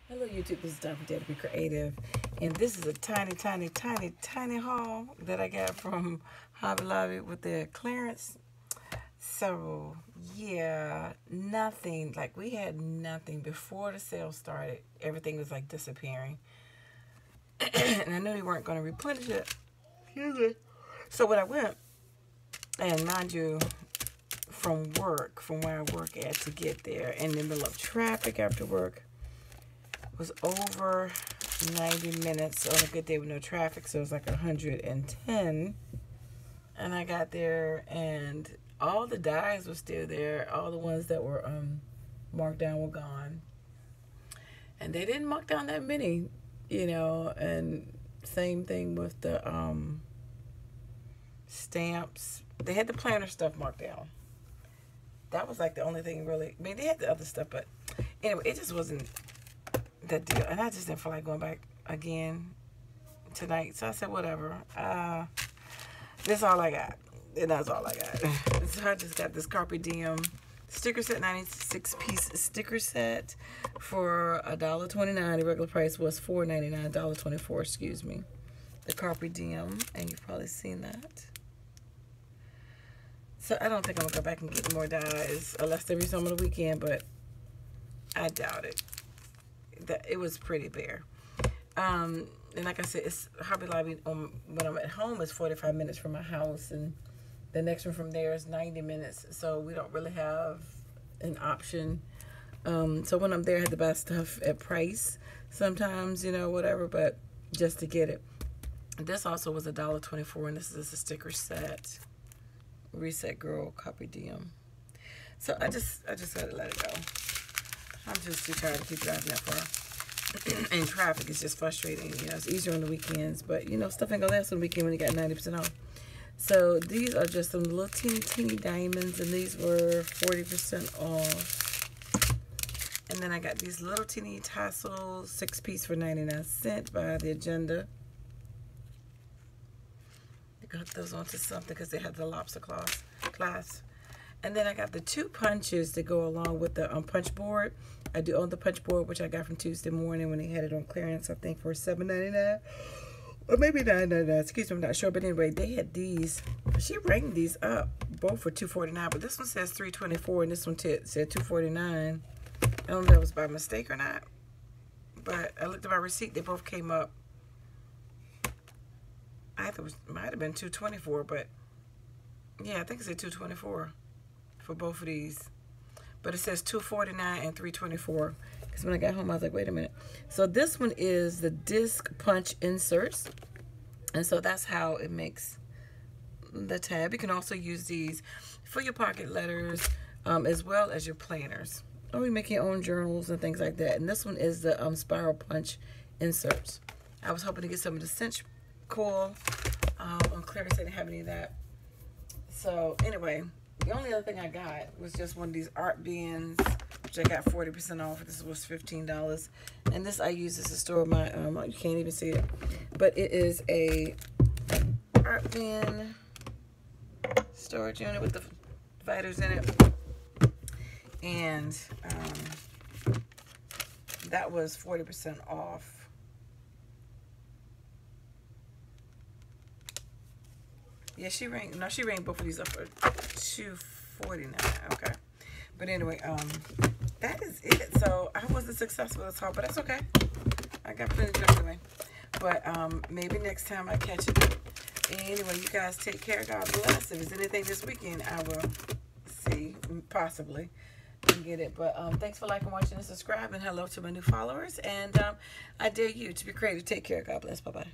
Hello YouTube, this is DaretoBeCreative, and this is a tiny haul that I got from Hobby Lobby with their clearance. So yeah, nothing, like we had nothing before the sale started. Everything was like disappearing. And I knew they weren't going to replenish it. Excuse me. So when I went, and mind you, from where I work at to get there, in the middle of traffic after work, was over 90 minutes on a good day with no traffic, so it was like 110. And I got there and all the dies were still there. All the ones that were marked down were gone, and they didn't mark down that many, and same thing with the stamps. They had the planner stuff marked down. That was like the only thing really. I mean, they had the other stuff, but anyway, it just wasn't that deal, and I just didn't feel like going back again tonight, so I said whatever. This is all I got, and that's all I got. So I just got this Carpe Diem sticker set, 96-piece sticker set for $1.29. The regular price was $4.99, $1.24, excuse me. The Carpe Diem, and you've probably seen that. So I don't think I'm gonna go back and get more dies unless they reach some on the weekend, but I doubt it. That it was pretty bare. And like I said, it's Hobby Lobby. When I'm at home, it's 45 minutes from my house, and the next one from there is 90 minutes. So we don't really have an option. So when I'm there, I have to buy stuff at price sometimes, whatever, but just to get it. This also was $1.24, and this is a sticker set. Reset Girl Carpe Diem. So I just gotta let it go. I'm just too tired to keep driving that far. And traffic is just frustrating. It's easier on the weekends, but stuff ain't gonna last on the weekend when you got 90% off. So these are just some little teeny diamonds, and these were 40% off. And then I got these little teeny tassels, 6-piece for 99 cents by The Agenda. I got those onto something because they have the lobster class. And then I got the 2 punches that go along with the punch board. I do own the punch board, which I got from Tuesday morning when they had it on clearance, I think for $7.99 or maybe $9.99. Excuse me, I'm not sure. But anyway, they had these. She rang these up both for $2.49, but this one says $3.24 and this one said $2.49. I don't know if that was by mistake or not, but I looked at my receipt. They both came up. I thought it might have been $2.24, but yeah, I think it said $2.24 for both of these. But it says $2.49 and $3.24. Because when I got home, I was like, wait a minute. So this one is the disc punch inserts. And so that's how it makes the tab. You can also use these for your pocket letters, as well as your planners. Or you make your own journals and things like that. And this one is the spiral punch inserts. I was hoping to get some of the cinch coil on clearance. I didn't have any of that. So anyway, the only other thing I got was just one of these art bins, which I got 40% off. This was $15. And this I use as to store my, you can't even see it, but it is a art bin storage unit with the dividers in it. And that was 40% off. Yeah, she rang both of these up for $2.49. Okay. But anyway, that is it. So I wasn't successful this haul, but that's okay. I got plenty to do anyway. But maybe next time I catch it. Anyway, you guys take care. God bless. If there's anything this weekend, I will see, possibly, and get it. But thanks for liking, watching, and subscribing. Hello to my new followers. And I dare you to be creative. Take care. God bless. Bye-bye.